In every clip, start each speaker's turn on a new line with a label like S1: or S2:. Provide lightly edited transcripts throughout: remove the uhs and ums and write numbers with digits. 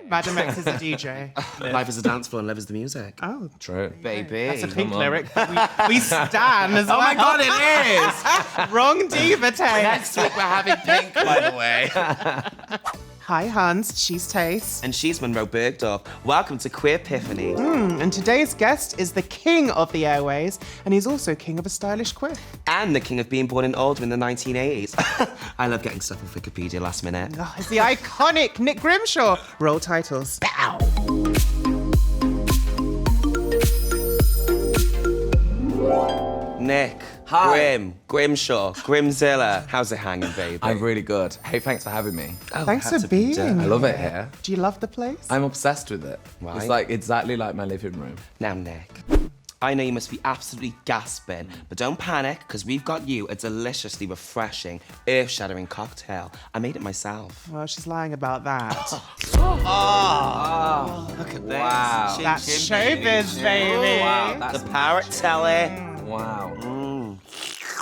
S1: Madam X is a DJ.
S2: Life is a dance floor and love is the music.
S1: Oh,
S3: True.
S2: Baby.
S1: that's a Pink lyric. We stan as well.
S2: Oh my God, it is!
S1: Wrong diva, Tayce.
S2: Next week we're having Pink, by the way.
S1: Hi, Hans. She's Tayce.
S2: And she's Munroe Bergdorf. Welcome to Queerpiphany.
S1: And today's guest is the king of the airways, and he's also king of a stylish quiff.
S2: And the king of being born in Oldham in the 1980s. I love getting stuff off Wikipedia last minute.
S1: Oh, it's the iconic Nick Grimshaw. Roll titles.
S2: Bow! Nick.
S3: Hi.
S2: Grimshaw, Grimzilla. How's it hanging, baby?
S3: I'm really good. Hey, thanks for having me.
S1: Thanks for being.
S3: I love it here.
S1: Do you love the place?
S3: I'm obsessed with it.
S2: Right.
S3: It's like exactly like my living room.
S2: Now, Nick, I know you must be absolutely gasping, but don't panic, because we've got you a deliciously refreshing, earth-shattering cocktail. I made it myself.
S1: Well, she's lying about that.
S2: Oh, look at this.
S3: Wow.
S2: Chin,
S1: That's
S2: chin,
S1: showbiz, baby.
S3: Wow, that's
S2: The parrot telly.
S3: wow.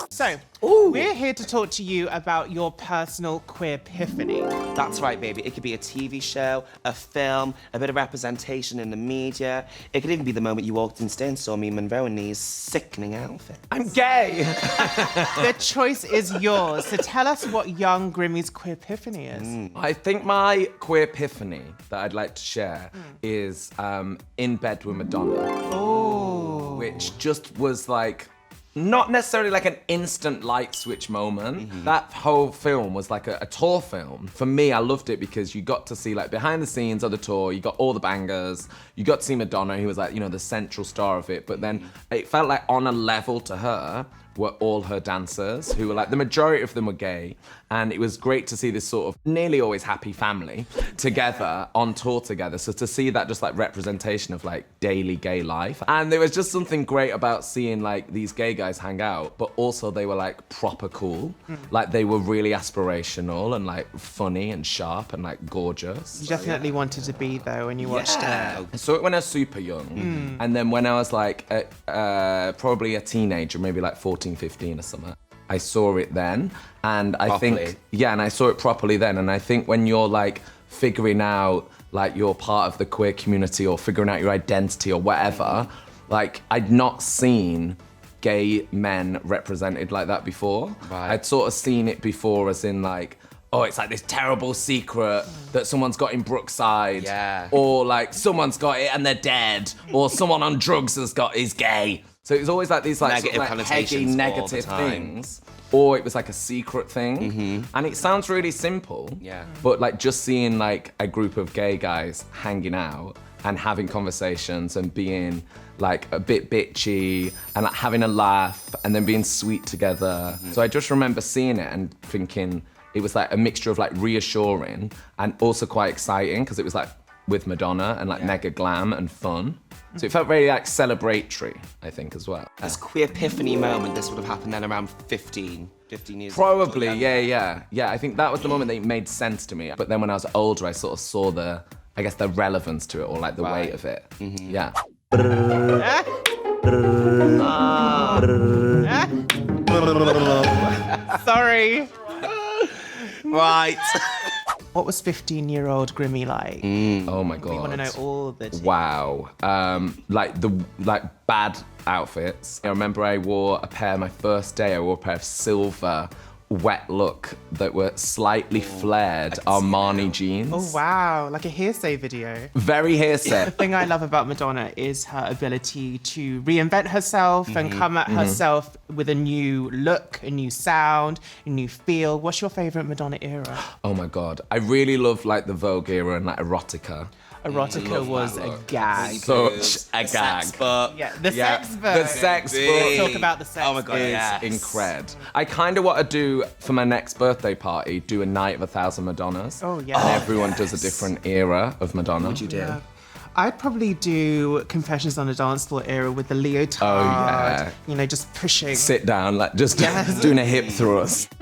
S1: So, we're here to talk to you about your personal queerpiphany.
S2: That's right, baby. It could be a TV show, a film, a bit of representation in the media. It could even be the moment you walked in today and saw me and Munroe in these sickening outfits.
S3: I'm gay.
S1: The choice is yours. So tell us what young Grimmy's queerpiphany is.
S3: I think my queer epiphany that I'd like to share is In Bed With Madonna.
S1: Oh.
S3: Which just was like, not necessarily like an instant light switch moment. That whole film was like a tour film. For me, I loved it because you got to see like behind the scenes of the tour, you got all the bangers, you got to see Madonna, who was like, you know, the central star of it. But then it felt like on a level to her were all her dancers, who were like, the majority of them were gay. And it was great to see this sort of nearly always happy family together on tour together. So to see that just like representation of like daily gay life. And there was just something great about seeing like these gay guys hang out, but also they were like proper cool. Like they were really aspirational and like funny and sharp and like gorgeous.
S1: You definitely wanted to be there when you watched it.
S3: I saw it when I was super young. And then when I was like probably a teenager, maybe like 14, 15 or something, I saw it then. And I think, and I saw it properly then. And I think when you're like figuring out like you're part of the queer community or figuring out your identity or whatever, like I'd not seen gay men represented like that before.
S2: Right.
S3: I'd sort of seen it before as in like, oh, it's like this terrible secret that someone's got in Brookside.
S2: Yeah.
S3: Or like someone's got it and they're dead. Or someone on drugs is gay. So it was always like these like
S2: Negative
S3: sort of, like,
S2: connotations
S3: heady,
S2: all the
S3: negative
S2: time.
S3: things. Or it was like a secret thing. And it sounds really simple.
S2: Yeah.
S3: But like just seeing like a group of gay guys hanging out and having conversations and being like a bit bitchy and like having a laugh and then being sweet together. So I just remember seeing it and thinking it was like a mixture of like reassuring and also quite exciting because it was like with Madonna and like mega glam and fun. So it felt very like celebratory, I think, as well.
S2: This queerpiphany moment, this would have happened then around 15 years
S3: Probably,
S2: ago.
S3: yeah. I think that was the moment that it made sense to me. But then when I was older, I sort of saw the relevance to it or like the weight of it. Yeah.
S1: Sorry.
S2: Right.
S1: What was 15-year-old Grimmy like?
S3: Oh my God.
S1: We want to know all the tea.
S3: Wow. Like bad outfits. I remember I wore a pair, my first day, I wore a pair of silver wet look that were slightly flared Armani jeans.
S1: Oh, wow. Like a hearsay video.
S3: Very hearsay.
S1: The thing I love about Madonna is her ability to reinvent herself and come at herself with a new look, a new sound, a new feel. What's your favorite Madonna era?
S3: Oh my God. I really love like the Vogue era and like erotica.
S1: Erotica was a gag.
S3: Such a gag.
S2: Sex book.
S1: Yeah, the sex book.
S3: The sex book
S1: Talk about the sex
S2: Oh my God,
S1: book.
S2: yes.
S3: incred. I kind of want to do, for my next birthday party, do a night of 1,000 Madonnas.
S1: Oh, yeah.
S3: And everyone does a different era of Madonna.
S2: What'd you do?
S1: Yeah. I'd probably do Confessions on a Dance Floor era with the leotard.
S3: Oh, yeah.
S1: You know, just pushing.
S3: Sit down, like just
S1: Yes.
S3: doing a hip thrust.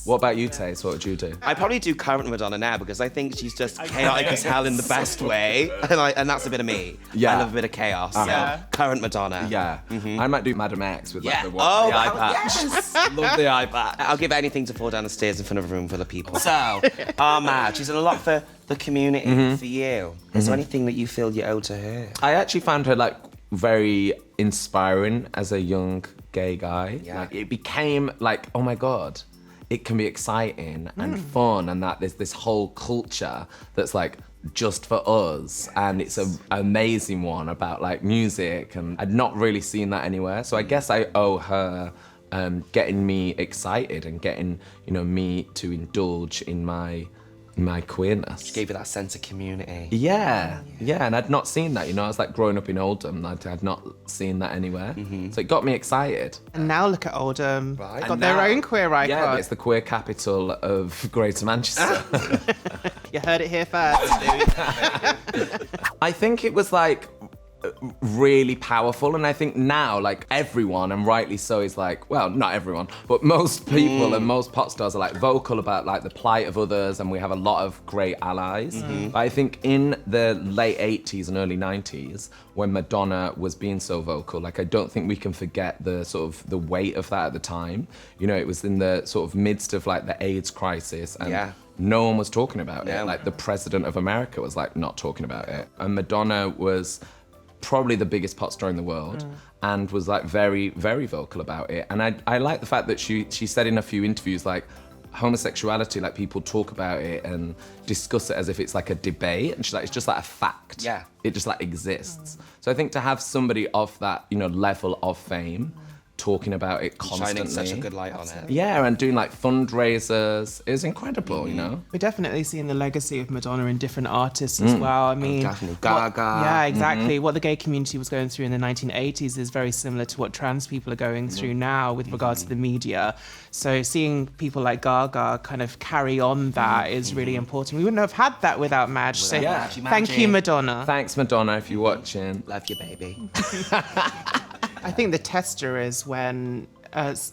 S3: What about you, Tayce? What would you do?
S2: I'd probably do current Madonna now because I think she's just chaotic as hell in the best way. And that's a bit of me.
S3: Yeah.
S2: I love a bit of chaos. So current Madonna.
S3: Yeah. I might do Madam X with like
S2: Yeah.
S3: the
S2: Oh,
S3: eye patch.
S2: yes.
S3: Love the eye patch.
S2: I'll give anything to fall down the stairs in front of a room full of people. So, Mad, she's done a lot for the community, for you. Is there anything that you feel you owe to her?
S3: I actually found her like very inspiring as a young gay guy.
S2: Yeah.
S3: Like it became like, oh my God, it can be exciting and fun, and that there's this whole culture that's like just for us, and it's an amazing one about like music, and I'd not really seen that anywhere. So I guess I owe her getting me excited and getting, you know, me to indulge in my queerness.
S2: Gave you that sense of community.
S3: Yeah, and I'd not seen that, you know. I was like growing up in Oldham, I'd not seen that anywhere. So it got me excited.
S1: And now look at Oldham.
S2: Right.
S1: Got
S3: And
S1: their
S3: now-
S1: own queer icon.
S3: Yeah, it's the queer capital of Greater Manchester.
S1: You heard it here first.
S3: I think it was like really powerful, and I think now like everyone, and rightly so, is like, well, not everyone, but most people and most pop stars are like vocal about like the plight of others, and we have a lot of great allies. But I think in the late 80s and early 90s, when Madonna was being so vocal, like I don't think we can forget the sort of the weight of that at the time. You know, it was in the sort of midst of like the AIDS crisis, and no one was talking about it. Like the president of America was like not talking about it, and Madonna was probably the biggest pop star in the world, and was like very, very vocal about it. And I like the fact that she said in a few interviews, like, homosexuality, like people talk about it and discuss it as if it's like a debate, and she's like, it's just like a fact.
S2: Yeah.
S3: It just like exists. So I think to have somebody of that, you know, level of fame talking about it constantly.
S2: Shining such a good light on it.
S3: Yeah, and doing like fundraisers is incredible, you know?
S1: We're definitely seeing the legacy of Madonna in different artists as well. I mean,
S2: definitely. Gaga.
S1: Yeah, exactly. What the gay community was going through in the 1980s is very similar to what trans people are going through now with regards to the media. So seeing people like Gaga kind of carry on that is really important. We wouldn't have had that without Madge. So
S3: Yeah.
S1: thank you, Madonna.
S3: Thanks, Madonna, if you're watching.
S2: Love you, baby.
S1: I think the tester is when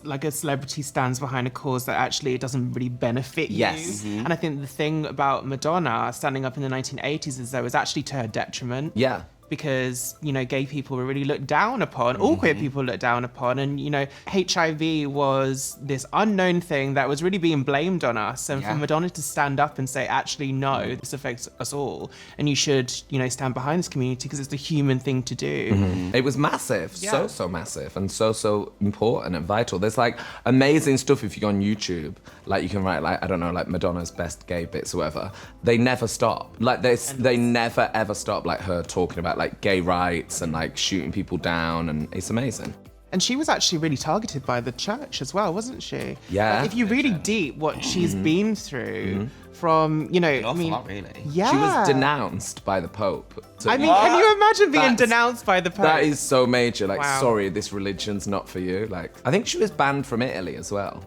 S1: like a celebrity stands behind a cause that actually doesn't really benefit you.
S3: Yes.
S1: And I think the thing about Madonna standing up in the 1980s is that it was actually to her detriment.
S3: Yeah.
S1: Because, you know, gay people were really looked down upon, all queer people looked down upon. And, you know, HIV was this unknown thing that was really being blamed on us. And for Madonna to stand up and say, actually, no, this affects us all. And you should, you know, stand behind this community because it's the human thing to do.
S3: It was massive,
S1: Yeah.
S3: so massive, and so important and vital. There's like amazing stuff if you go on YouTube. Like you can write like, I don't know, like Madonna's best gay bits or whatever. They never stop. Like they never ever stop like her talking about like gay rights and like shooting people down, and it's amazing.
S1: And she was actually really targeted by the church as well, wasn't she?
S3: Yeah.
S1: Like, if you really deep what she's been through from, you know,
S2: An awful lot, really.
S1: Yeah.
S3: She was denounced by the Pope.
S1: I mean, can you imagine being
S3: That's-
S1: denounced by the Pope?
S3: That is so major. Like,
S1: Wow.
S3: sorry, this religion's not for you. Like, I think she was banned from Italy as well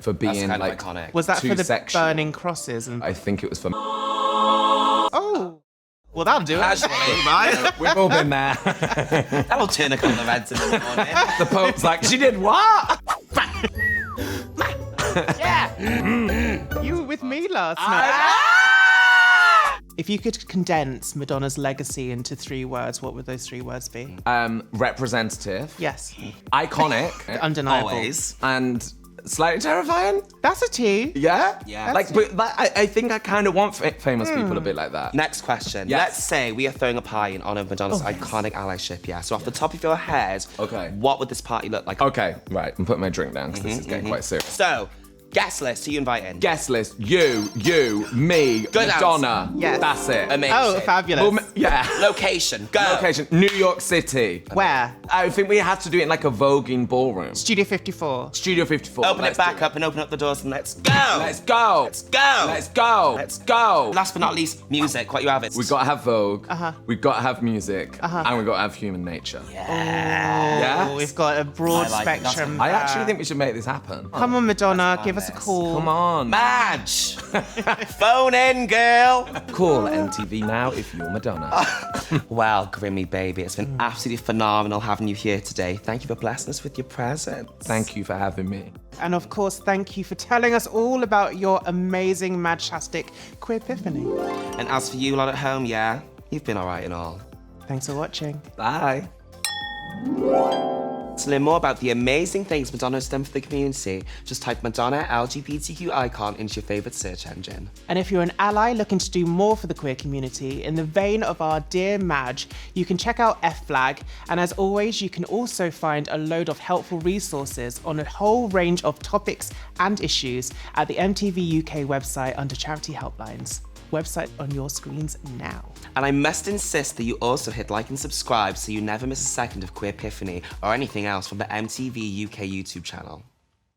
S3: for
S2: That's
S3: being
S2: kind
S3: like
S2: of iconic.
S1: Was that
S3: too
S1: for the
S3: sexual.
S1: burning crosses? And
S3: I think it was for.
S1: oh, well, that'll do it.
S2: Casually, right?
S3: We've all been there.
S2: That will turn a couple of heads in the morning.
S3: The Pope's like, she did what?
S1: You were with me last night. If you could condense Madonna's legacy into 3 words, what would those 3 words be?
S3: Representative.
S1: Yes.
S3: Iconic.
S1: Undeniable.
S2: Always.
S3: And slightly terrifying.
S1: That's a T.
S3: Yeah?
S2: Yeah.
S3: Like, but I think I kind of want famous people a bit like that.
S2: Next question.
S3: Yes.
S2: Let's say we are throwing a party in honor of Madonna's iconic allyship, yeah? So off the top of your head,
S3: Okay.
S2: what would this party look like?
S3: Okay, right. I'm putting my drink down because this is getting quite serious.
S2: So, guest list, who you inviting?
S3: Guest list, you, me,
S2: Good
S3: Madonna.
S1: Yes.
S3: That's it.
S2: Amazing.
S1: Oh, fabulous.
S3: Well, yeah.
S2: Location, go.
S3: Location, New York City.
S1: Where?
S3: I think we have to do it in like a voguing ballroom.
S1: Studio 54.
S3: Studio 54.
S2: Open
S3: Let's
S2: it back
S3: do
S2: up and open up the doors and let's go.
S3: Let's go.
S2: Let's go.
S3: Let's go.
S2: Let's
S3: go.
S2: Last but not least, music. What you have it?
S3: We've got to have Vogue. We've got to have music. And we've got to have human nature.
S2: Yeah.
S3: Yeah?
S1: Oh, we've got a broad
S2: I like it. That's
S1: spectrum.
S3: I actually think we should make this happen.
S1: Come on, Madonna, give us a call.
S3: Come on.
S2: Madge! Phone in, girl!
S3: Call MTV now if you're Madonna.
S2: Well, Grimmy, baby, it's been absolutely phenomenal having you here today. Thank you for blessing us with your presence.
S3: Thank you for having me.
S1: And of course, thank you for telling us all about your amazing, madtastic Queerpiphany.
S2: And as for you lot at home, yeah, you've been all right and all.
S1: Thanks for watching.
S2: Bye. To learn more about the amazing things Madonna has done for the community, just type Madonna LGBTQ icon into your favourite search engine.
S1: And if you're an ally looking to do more for the queer community, in the vein of our dear Madge, you can check out F-Flag. And as always, you can also find a load of helpful resources on a whole range of topics and issues at the MTV UK website under Charity Helplines. Website on your screens now.
S2: And I must insist that you also hit like and subscribe so you never miss a second of Queerpiphany or anything else from the MTV UK YouTube channel.